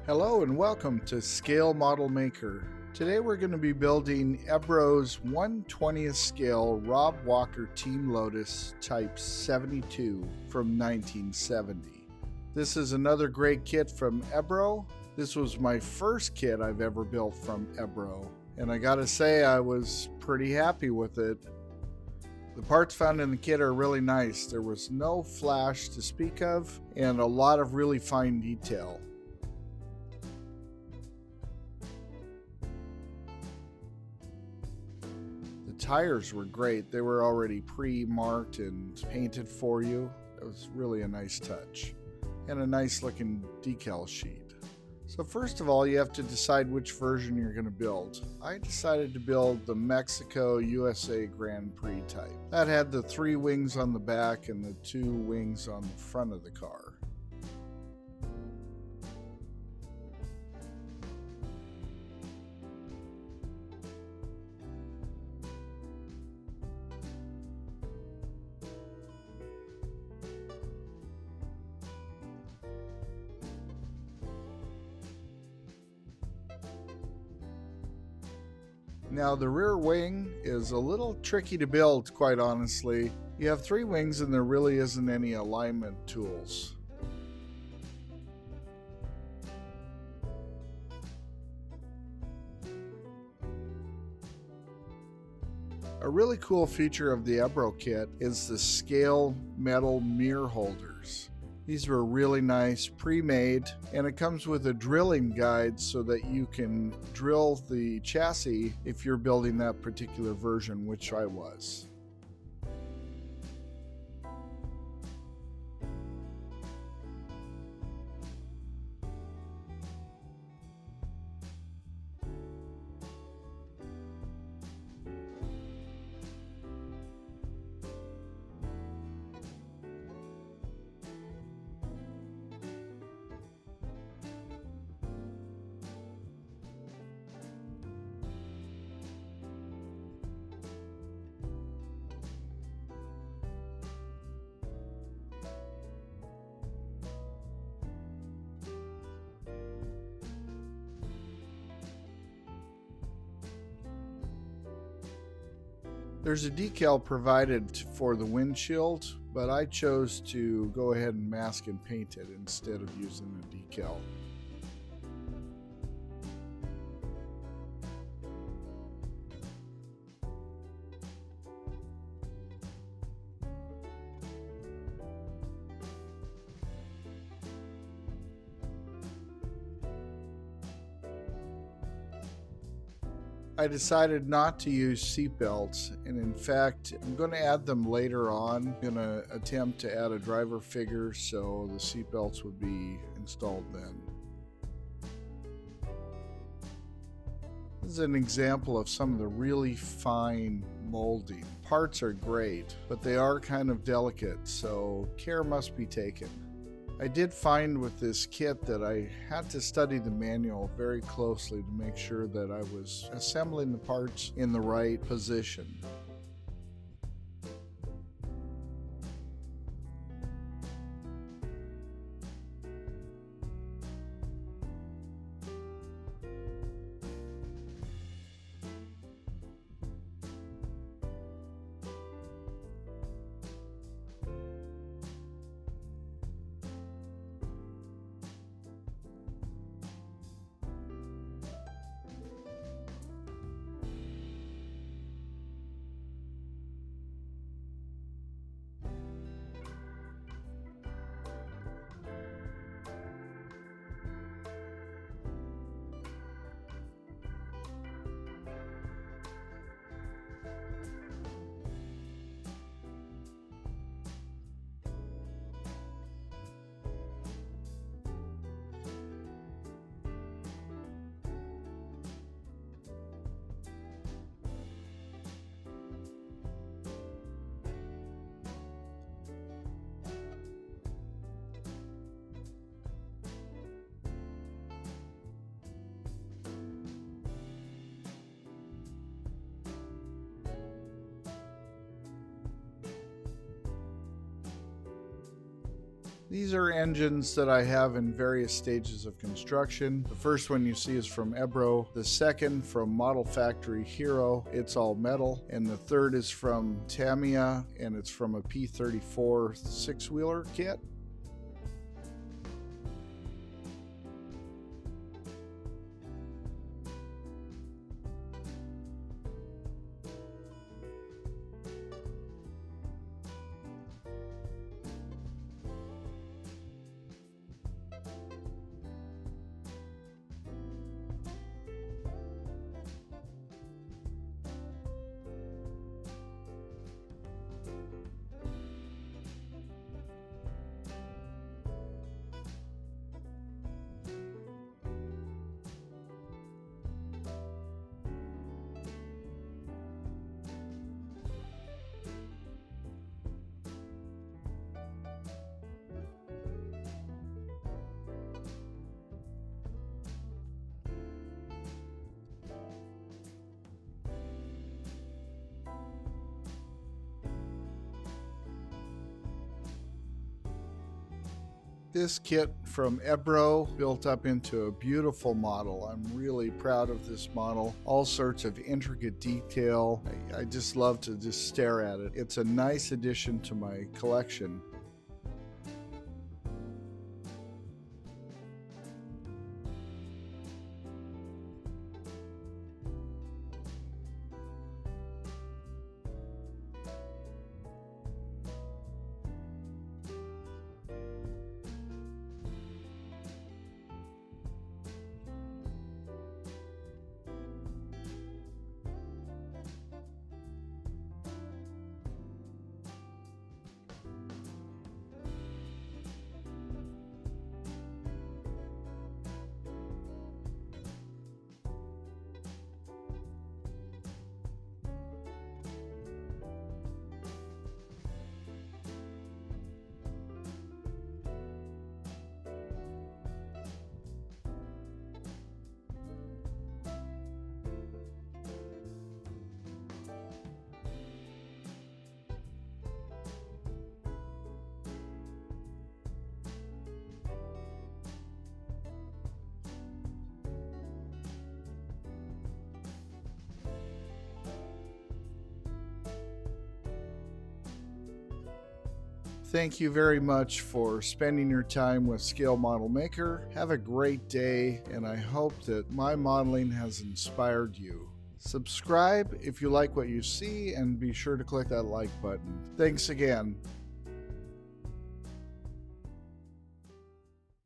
Hello and welcome to Scale Model Maker. Today we're going to be building Ebbro's 1/20th scale Rob Walker Team Lotus Type 72 from 1970. This is another great kit from Ebbro. This was my first kit I've ever built from Ebbro, and I gotta say I was pretty happy with it. The parts found in the kit are really nice. There was no flash to speak of and a lot of really fine detail. The tires were great. They were already pre-marked and painted for you. It was really a nice touch. And a nice looking decal sheet. So first of all, you have to decide which version you're going to build. I decided to build the Mexico USA Grand Prix type. That had the 3 wings on the back and the 2 wings on the front of the car. Now the rear wing is a little tricky to build, quite honestly. You have 3 wings and there really isn't any alignment tools. A really cool feature of the Ebbro kit is the scale metal mirror holders. These were really nice, pre-made, and it comes with a drilling guide so that you can drill the chassis if you're building that particular version, which I was. There's a decal provided for the windshield, but I chose to go ahead and mask and paint it instead of using a decal. I decided not to use seat belts, and in fact I'm going to add them later on. I'm going to attempt to add a driver figure so the seat belts would be installed then. This is an example of some of the really fine molding. Parts are great, but they are kind of delicate, so care must be taken. I did find with this kit that I had to study the manual very closely to make sure that I was assembling the parts in the right position. These are engines that I have in various stages of construction. The first one you see is from Ebbro, the second from Model Factory Hero, it's all metal, and the third is from Tamiya, and it's from a P34 six-wheeler kit. This kit from Ebbro built up into a beautiful model. I'm really proud of this model. All sorts of intricate detail. I just love to just stare at it. It's a nice addition to my collection. Thank you very much for spending your time with Scale Model Maker. Have a great day, and I hope that my modeling has inspired you. Subscribe if you like what you see, and be sure to click that like button. Thanks again.